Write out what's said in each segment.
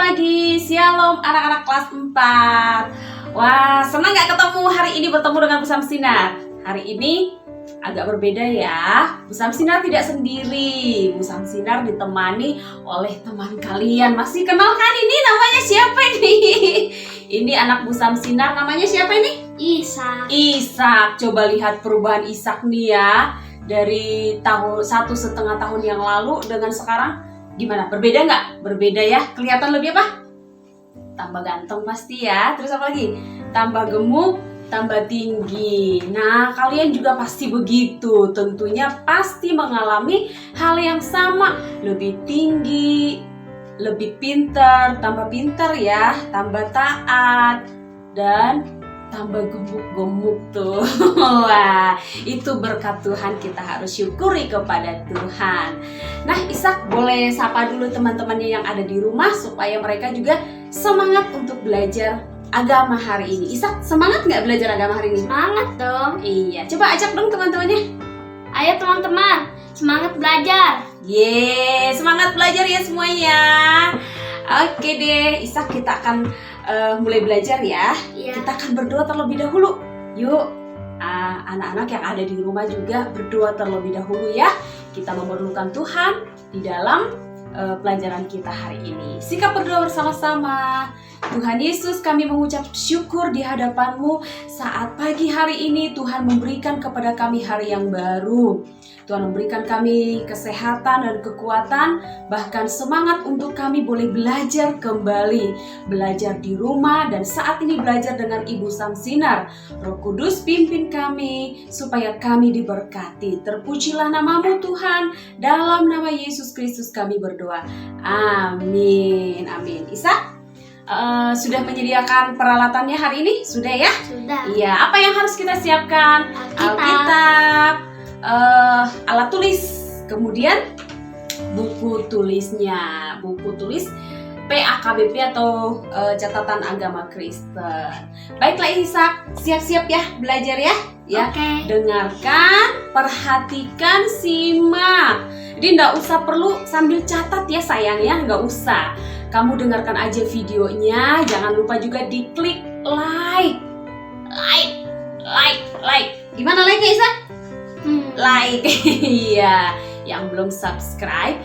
lagi. Shalom anak-anak kelas 4. Wah, senang gak ketemu hari ini bertemu dengan Bu Samsinar? Hari ini agak berbeda ya. Bu Samsinar tidak sendiri. Bu Samsinar ditemani oleh teman kalian. Masih kenal kan ini namanya siapa ini? Ini anak Bu Samsinar, namanya siapa ini? Ishak. Ishak. Coba lihat perubahan Ishak nih ya. Dari 1,5 tahun yang lalu dengan sekarang gimana? Berbeda nggak? Berbeda ya. Kelihatan lebih apa? Tambah ganteng pasti ya. Terus apa lagi? Tambah gemuk, tambah tinggi. Nah, kalian juga pasti begitu. Tentunya pasti mengalami hal yang sama. Lebih tinggi, lebih pintar, tambah pintar ya, tambah taat, dan tambah gemuk-gemuk tuh. Wah, itu berkat Tuhan, kita harus syukuri kepada Tuhan. Nah, Ishak boleh sapa dulu teman-temannya yang ada di rumah supaya mereka juga semangat untuk belajar agama hari ini. Ishak, semangat nggak belajar agama hari ini? Semangat dong. Iya, coba ajak dong teman-temannya. Ayo teman-teman, semangat belajar. Yeay, semangat belajar ya semuanya. Oke deh, Ishak, kita akan mulai belajar ya. Iya. Kita akan berdoa terlebih dahulu. Yuk, anak-anak yang ada di rumah juga berdoa terlebih dahulu ya. Kita memerlukan Tuhan di dalam pelajaran kita hari ini. Sikap berdoa bersama-sama. Tuhan Yesus, kami mengucap syukur di hadapan-Mu saat pagi hari ini Tuhan memberikan kepada kami hari yang baru. Tuhan memberikan kami kesehatan dan kekuatan, bahkan semangat untuk kami boleh belajar kembali. Belajar di rumah dan saat ini belajar dengan Ibu Samsinar. Roh Kudus pimpin kami supaya kami diberkati. Terpujilah nama-Mu Tuhan. Dalam nama Yesus Kristus kami berdoa. Amin. Amin. Ishak, sudah menyediakan peralatannya hari ini? Sudah ya? Sudah. Iya, apa yang harus kita siapkan? Alkitab, alat tulis, kemudian buku tulisnya, buku tulis PAKBP atau catatan agama Kristen. Baiklah Ishak, siap-siap ya belajar ya. Ya, Oke. dengarkan, perhatikan, simak. Jadi nggak usah perlu sambil catat ya sayang ya, nggak usah. Kamu dengarkan aja videonya, jangan lupa juga diklik like. Gimana like-nya Ishak? Like. Iya. Yang belum subscribe,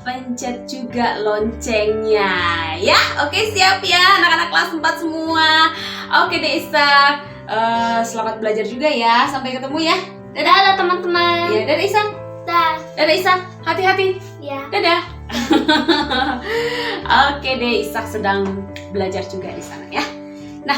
pencet juga loncengnya ya. Oke, siap ya anak-anak kelas 4 semua. Oke deh Ishak, selamat belajar juga ya. Sampai ketemu ya. Dadah teman-teman. Ya, dadah Ishak. Dadah Ishak, hati-hati. Ya. Dadah. Oke deh, Ishak sedang belajar juga di sana ya. Nah,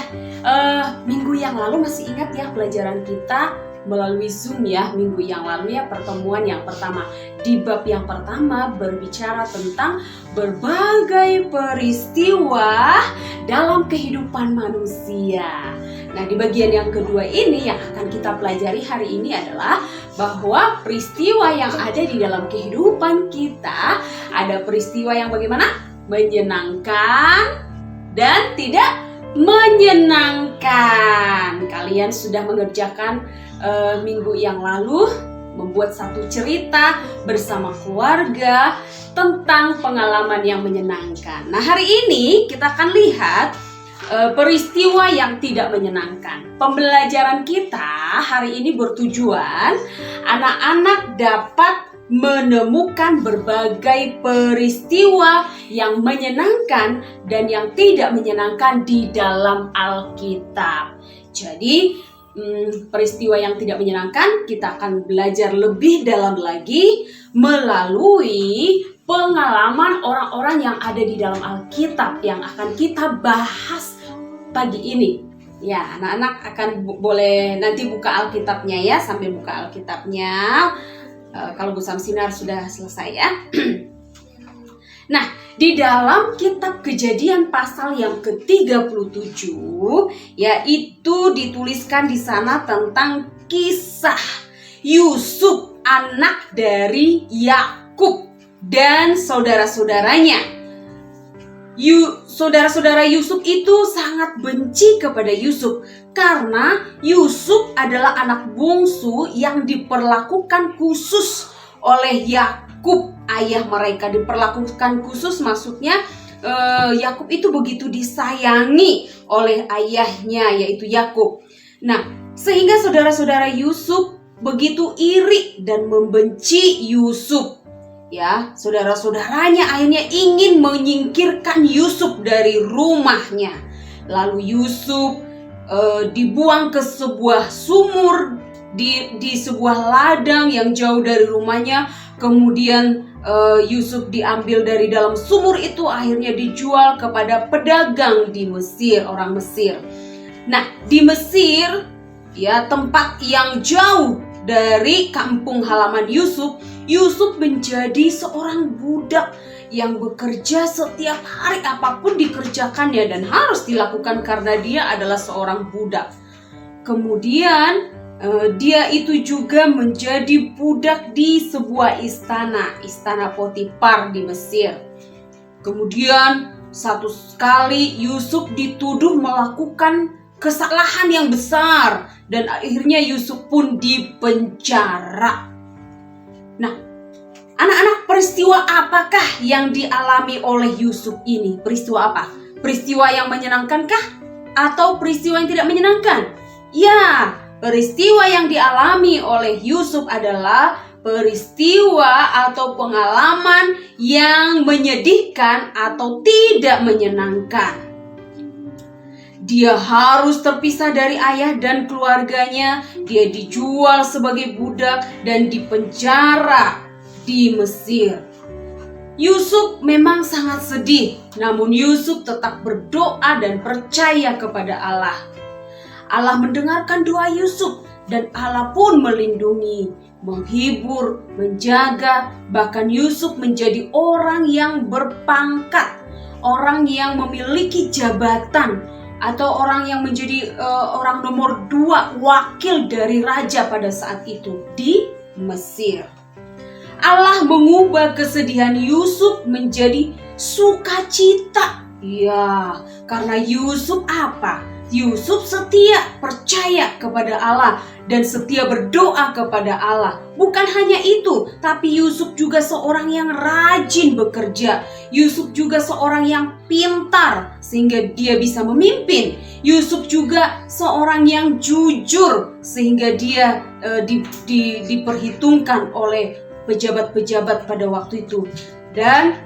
minggu yang lalu masih ingat ya pelajaran kita melalui Zoom ya. Minggu yang lalu ya, pertemuan yang pertama. Di bab yang pertama berbicara tentang berbagai peristiwa dalam kehidupan manusia. Nah, di bagian yang kedua ini yang akan kita pelajari hari ini adalah bahwa peristiwa yang ada di dalam kehidupan kita, ada peristiwa yang bagaimana? Menyenangkan dan tidak menyenangkan. Kalian sudah mengerjakan minggu yang lalu, membuat satu cerita bersama keluarga tentang pengalaman yang menyenangkan. Nah, hari ini kita akan lihat peristiwa yang tidak menyenangkan. Pembelajaran kita hari ini bertujuan anak-anak dapat menemukan berbagai peristiwa yang menyenangkan dan yang tidak menyenangkan di dalam Alkitab. Jadi, peristiwa yang tidak menyenangkan kita akan belajar lebih dalam lagi melalui pengalaman orang-orang yang ada di dalam Alkitab yang akan kita bahas pagi ini. Ya, anak-anak akan boleh nanti buka Alkitabnya ya, sambil buka Alkitabnya. Kalau Bu Samsinar sudah selesai ya. Nah, di dalam kitab Kejadian pasal yang ke-37 yaitu dituliskan di sana tentang kisah Yusuf, anak dari Yakub dan saudara-saudaranya. Saudara-saudara Yusuf itu sangat benci kepada Yusuf karena Yusuf adalah anak bungsu yang diperlakukan khusus oleh Yakub Yakub, ayah mereka, diperlakukan khusus. Maksudnya Yakub itu begitu disayangi oleh ayahnya, yaitu Yakub. Nah, sehingga saudara-saudara Yusuf begitu iri dan membenci Yusuf. Ya, saudara-saudaranya akhirnya ingin menyingkirkan Yusuf dari rumahnya. Lalu Yusuf dibuang ke sebuah sumur di sebuah ladang yang jauh dari rumahnya. Kemudian Yusuf diambil dari dalam sumur itu, akhirnya dijual kepada pedagang di Mesir, orang Mesir. Nah, di Mesir, ya, tempat yang jauh dari kampung halaman Yusuf, Yusuf menjadi seorang budak yang bekerja setiap hari, apapun dikerjakannya dan harus dilakukan karena dia adalah seorang budak. Kemudian dia itu juga menjadi budak di sebuah istana Potifar di Mesir. Kemudian satu kali Yusuf dituduh melakukan kesalahan yang besar dan akhirnya Yusuf pun dipenjara. Nah, anak-anak, peristiwa apakah yang dialami oleh Yusuf ini? Peristiwa apa? Peristiwa yang menyenangkankah atau peristiwa yang tidak menyenangkan? Ya, peristiwa yang dialami oleh Yusuf adalah peristiwa atau pengalaman yang menyedihkan atau tidak menyenangkan. Dia harus terpisah dari ayah dan keluarganya. Dia dijual sebagai budak dan dipenjara di Mesir. Yusuf memang sangat sedih, namun Yusuf tetap berdoa dan percaya kepada Allah. Allah mendengarkan doa Yusuf dan Allah pun melindungi, menghibur, menjaga. Bahkan Yusuf menjadi orang yang berpangkat, orang yang memiliki jabatan, atau orang yang menjadi orang nomor 2 wakil dari raja pada saat itu di Mesir. Allah mengubah kesedihan Yusuf menjadi sukacita. Ya, karena Yusuf apa? Yusuf setia, percaya kepada Allah dan setia berdoa kepada Allah. Bukan hanya itu, tapi Yusuf juga seorang yang rajin bekerja. Yusuf juga seorang yang pintar sehingga dia bisa memimpin. Yusuf juga seorang yang jujur sehingga dia diperhitungkan oleh pejabat-pejabat pada waktu itu. Dan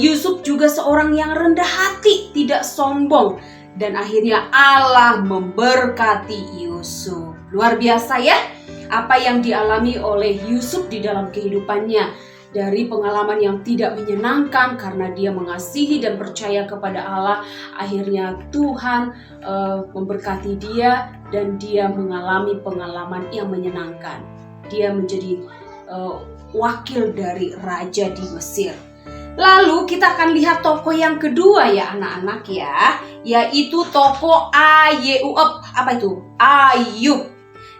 Yusuf juga seorang yang rendah hati, tidak sombong. Dan akhirnya Allah memberkati Yusuf. Luar biasa ya, apa yang dialami oleh Yusuf di dalam kehidupannya. Dari pengalaman yang tidak menyenangkan karena dia mengasihi dan percaya kepada Allah. Akhirnya Tuhan memberkati dia dan dia mengalami pengalaman yang menyenangkan. Dia menjadi wakil dari raja di Mesir. Lalu kita akan lihat tokoh yang kedua ya anak-anak ya, yaitu tokoh Ayub. Apa itu? Ayub.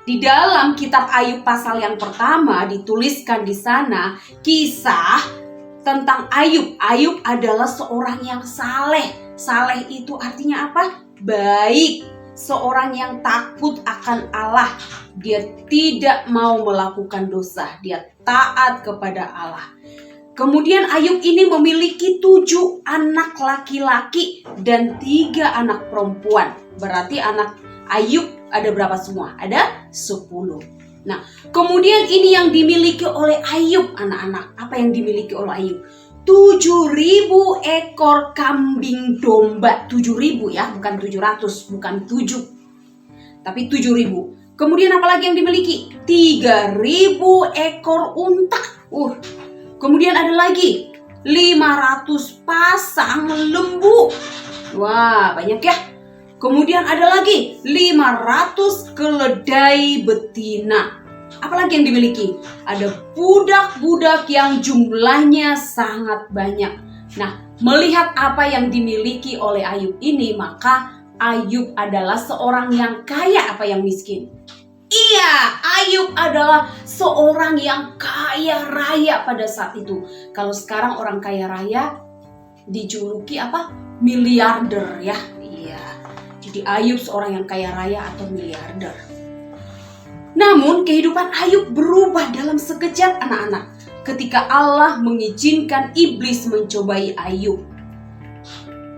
Di dalam kitab Ayub pasal yang pertama dituliskan di sana kisah tentang Ayub. Ayub adalah seorang yang saleh. Saleh itu artinya apa? Baik. Seorang yang takut akan Allah. Dia tidak mau melakukan dosa. Dia taat kepada Allah. Kemudian Ayub ini memiliki 7 anak laki-laki dan 3 anak perempuan. Berarti anak Ayub ada berapa semua? Ada 10. Nah, kemudian ini yang dimiliki oleh Ayub anak-anak. Apa yang dimiliki oleh Ayub? 7.000 ekor kambing domba. 7.000 ya, bukan 700, bukan 7. Tapi 7.000. Kemudian apa lagi yang dimiliki? 3.000 ekor unta. Kemudian ada lagi 500 pasang lembu. Wah, banyak ya. Kemudian ada lagi 500 keledai betina. Apalagi yang dimiliki? Ada budak-budak yang jumlahnya sangat banyak. Nah, melihat apa yang dimiliki oleh Ayub ini, maka Ayub adalah seorang yang kaya apa yang miskin? Iya, Ayub adalah seorang yang kaya raya pada saat itu. Kalau sekarang orang kaya raya dijuluki apa? Miliarder ya. Iya. Jadi Ayub seorang yang kaya raya atau miliarder. Namun kehidupan Ayub berubah dalam sekejap anak-anak. ketika Allah mengizinkan iblis mencobai Ayub.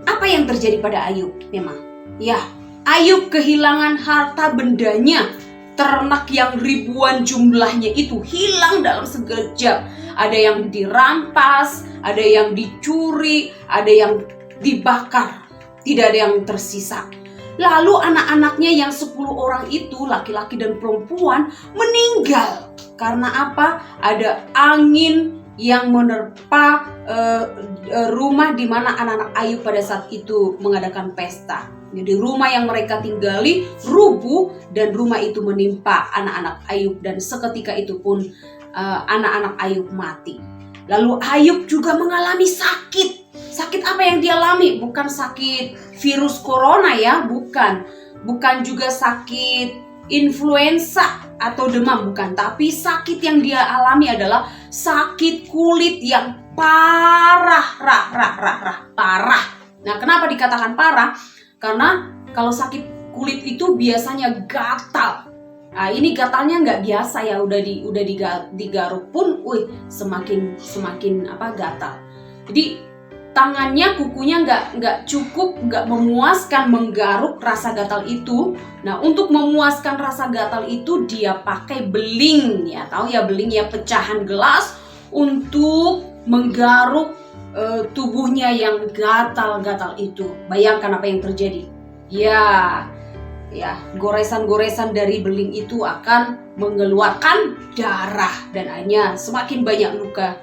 Apa yang terjadi pada Ayub? Memang, ya, Ayub kehilangan harta bendanya. Ternak yang ribuan jumlahnya itu hilang dalam sekejap. Ada yang dirampas, ada yang dicuri, ada yang dibakar. Tidak ada yang tersisa. Lalu anak-anaknya yang 10 orang itu, laki-laki dan perempuan, meninggal. Karena apa? Ada angin yang menerpa rumah di mana anak-anak Ayub pada saat itu mengadakan pesta. Jadi rumah yang mereka tinggali rubuh dan rumah itu menimpa anak-anak Ayub, dan seketika itu pun anak-anak Ayub mati. Lalu Ayub juga mengalami sakit. Sakit apa yang dialami? Bukan sakit virus corona ya, bukan. Bukan juga sakit influenza atau demam, bukan. Tapi sakit yang dia alami adalah sakit kulit yang parah, parah. Nah, kenapa dikatakan parah? Karena kalau sakit kulit itu biasanya gatal. Nah, ini gatalnya nggak biasa ya, udah digaruk pun, semakin gatal. Jadi tangannya, kukunya nggak cukup, nggak memuaskan menggaruk rasa gatal itu. Nah, untuk memuaskan rasa gatal itu dia pakai beling, ya tahu ya beling ya, pecahan gelas untuk menggaruk tubuhnya yang gatal-gatal itu. Bayangkan apa yang terjadi. Ya, goresan-goresan dari beling itu akan mengeluarkan darah dan akhirnya semakin banyak luka.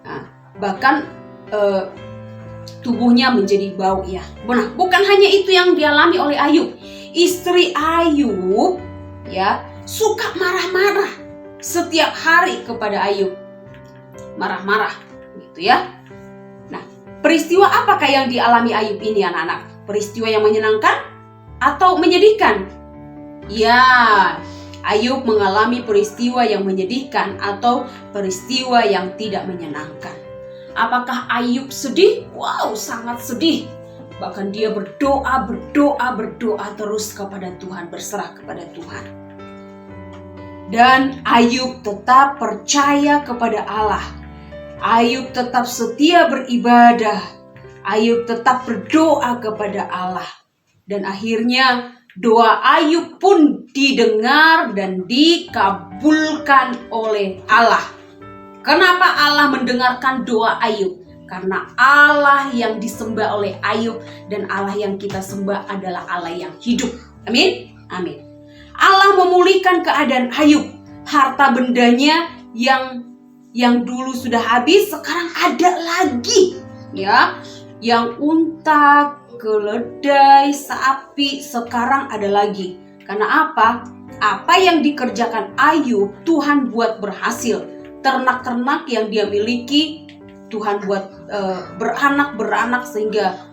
Nah, bahkan tubuhnya menjadi bau ya. Nah, bukan hanya itu yang dialami oleh Ayub. Istri Ayub ya suka marah-marah setiap hari kepada Ayub. Marah-marah gitu ya. Nah, peristiwa apakah yang dialami Ayub ini anak-anak? Peristiwa yang menyenangkan atau menyedihkan? Ya, Ayub mengalami peristiwa yang menyedihkan atau peristiwa yang tidak menyenangkan. Apakah Ayub sedih? Wow, sangat sedih. Bahkan dia berdoa terus kepada Tuhan, berserah kepada Tuhan. Dan Ayub tetap percaya kepada Allah. Ayub tetap setia beribadah. Ayub tetap berdoa kepada Allah. Dan akhirnya doa Ayub pun didengar dan dikabulkan oleh Allah. Kenapa Allah mendengarkan doa Ayub? Karena Allah yang disembah oleh Ayub dan Allah yang kita sembah adalah Allah yang hidup. Amin? Amin. Allah memulihkan keadaan Ayub. Harta bendanya yang dulu sudah habis sekarang ada lagi. Ya, yang unta, keledai, sapi sekarang ada lagi. Karena apa? Apa yang dikerjakan Ayub Tuhan buat berhasil. Ternak-ternak yang dia miliki Tuhan buat beranak sehingga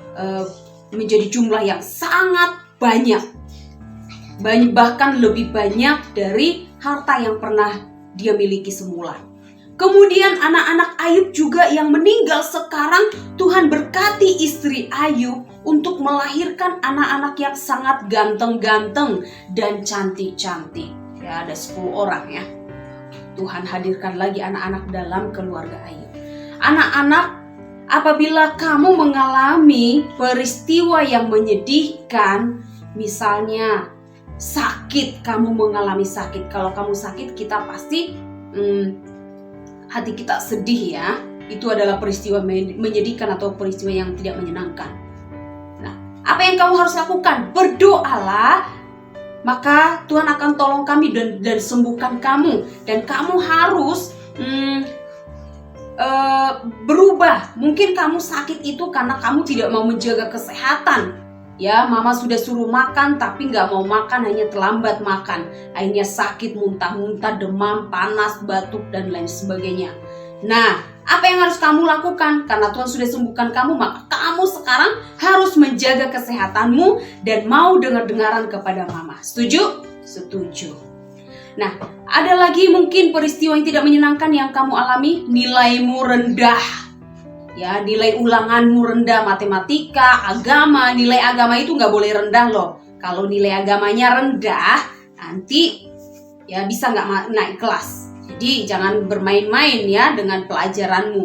menjadi jumlah yang sangat banyak. Bahkan lebih banyak dari harta yang pernah dia miliki semula. Kemudian anak-anak Ayub juga yang meninggal sekarang Tuhan berkati istri Ayub untuk melahirkan anak-anak yang sangat ganteng-ganteng dan cantik-cantik. Ya, ada 10 orang ya. Tuhan hadirkan lagi anak-anak dalam keluarga Ayub. Anak-anak, apabila kamu mengalami peristiwa yang menyedihkan, misalnya sakit, kamu mengalami sakit. Kalau kamu sakit, kita pasti hati kita sedih ya. Itu adalah peristiwa menyedihkan atau peristiwa yang tidak menyenangkan. Nah, apa yang kamu harus lakukan? Berdoalah, maka Tuhan akan tolong kami dan sembuhkan kamu. Dan kamu harus berubah. Mungkin kamu sakit itu karena kamu tidak mau menjaga kesehatan. Ya, mama sudah suruh makan tapi nggak mau makan, hanya terlambat makan. Akhirnya sakit, muntah-muntah, demam, panas, batuk, dan lain sebagainya. Nah, apa yang harus kamu lakukan? Karena Tuhan sudah sembuhkan kamu, maka kamu sekarang harus menjaga kesehatanmu dan mau dengar-dengaran kepada mama. Setuju? Setuju. Nah, ada lagi mungkin peristiwa yang tidak menyenangkan yang kamu alami. Nilaimu rendah. Ya, nilai ulanganmu rendah, matematika, agama. Nilai agama itu nggak boleh rendah loh. Kalau nilai agamanya rendah, nanti ya bisa nggak naik kelas. Jadi jangan bermain-main ya dengan pelajaranmu.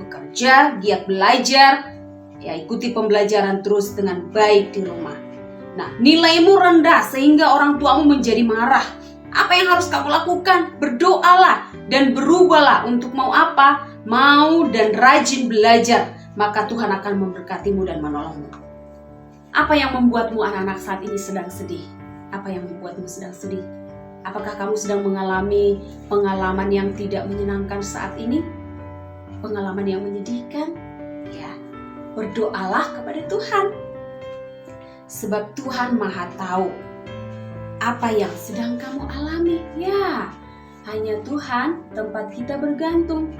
Bekerja, giat belajar, ya ikuti pembelajaran terus dengan baik di rumah. Nah, nilaimu rendah sehingga orang tuamu menjadi marah. Apa yang harus kamu lakukan? Berdoalah dan berubahlah untuk mau apa? Mau dan rajin belajar. Maka Tuhan akan memberkatimu dan menolongmu. Apa yang membuatmu anak-anak saat ini sedang sedih? Apa yang membuatmu sedang sedih? Apakah kamu sedang mengalami pengalaman yang tidak menyenangkan saat ini? Pengalaman yang menyedihkan? Ya, berdoalah kepada Tuhan. Sebab Tuhan Maha Tahu apa yang sedang kamu alami. Ya, hanya Tuhan tempat kita bergantung.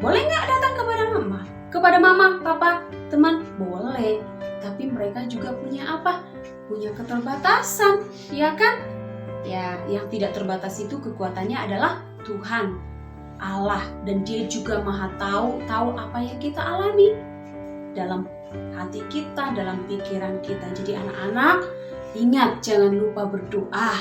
Boleh nggak datang kepada mama? Kepada mama, papa, teman? Boleh. Tapi mereka juga punya apa? Punya keterbatasan, ya kan? Ya, yang tidak terbatas itu kekuatannya adalah Tuhan Allah, dan Dia juga Maha tahu apa yang kita alami dalam hati kita, dalam pikiran kita. Jadi anak-anak, ingat jangan lupa berdoa.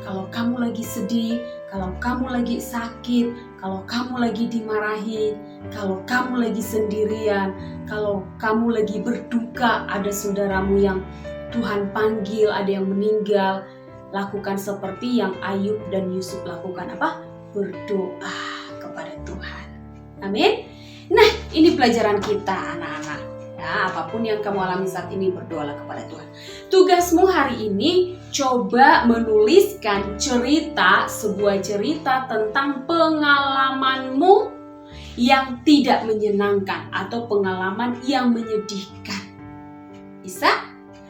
Kalau kamu lagi sedih, kalau kamu lagi sakit, kalau kamu lagi dimarahi, kalau kamu lagi sendirian, kalau kamu lagi berduka, ada saudaramu yang Tuhan panggil, ada yang meninggal, lakukan seperti yang Ayub dan Yusuf lakukan, apa? Berdoa kepada Tuhan. Amin. Nah, ini pelajaran kita anak-anak. Ya, apapun yang kamu alami saat ini, berdoalah kepada Tuhan. Tugasmu hari ini coba menuliskan sebuah cerita tentang pengalamanmu yang tidak menyenangkan atau pengalaman yang menyedihkan. Bisa?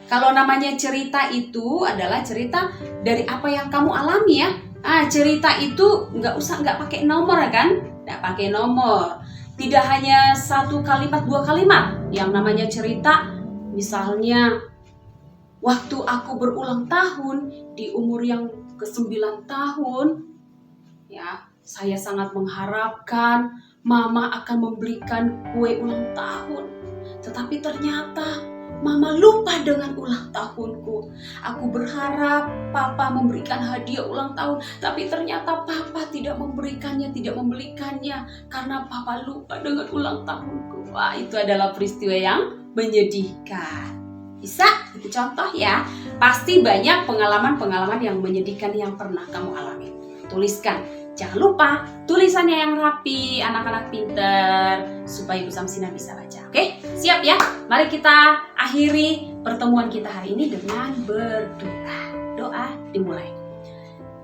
Kalau namanya cerita itu adalah cerita dari apa yang kamu alami ya. Cerita itu nggak pakai nomor kan? Nggak pakai nomor. Tidak hanya satu kalimat, dua kalimat. Yang namanya cerita, misalnya waktu aku berulang tahun di umur yang ke-9 tahun, ya saya sangat mengharapkan mama akan membelikan kue ulang tahun. Tetapi ternyata mama lupa dengan ulang tahunku. Aku berharap papa memberikan hadiah ulang tahun, tapi ternyata papa tidak memberikannya, tidak membelikannya karena papa lupa dengan ulang tahunku. Wah, itu adalah peristiwa yang menyedihkan. Bisa? Itu contoh ya. Pasti banyak pengalaman-pengalaman yang menyedihkan yang pernah kamu alami. Tuliskan. Jangan lupa tulisannya yang rapi, anak-anak pinter, supaya Ibu Samsina bisa baca. Oke? Siap ya? Mari kita akhiri pertemuan kita hari ini dengan berdoa. Doa dimulai.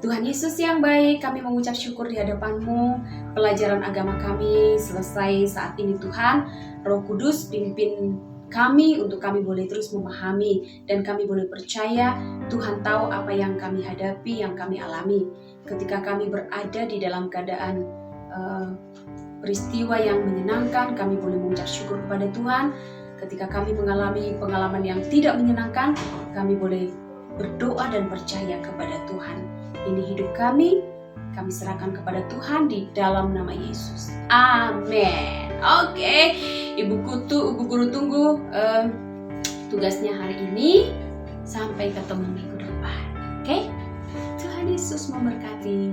Tuhan Yesus yang baik, kami mengucap syukur di hadapan-Mu. Pelajaran agama kami selesai saat ini Tuhan. Roh Kudus pimpin kami untuk kami boleh terus memahami dan kami boleh percaya Tuhan tahu apa yang kami hadapi, yang kami alami. Ketika kami berada di dalam keadaan peristiwa yang menyenangkan, kami boleh mengucap syukur kepada Tuhan. Ketika kami mengalami pengalaman yang tidak menyenangkan, kami boleh berdoa dan percaya kepada Tuhan. Ini hidup kami serahkan kepada Tuhan di dalam nama Yesus. Amin. Oke, Ibu Guru tunggu tugasnya hari ini. Sampai ketemu minggu depan. Oke? Tuhan Yesus memberkati.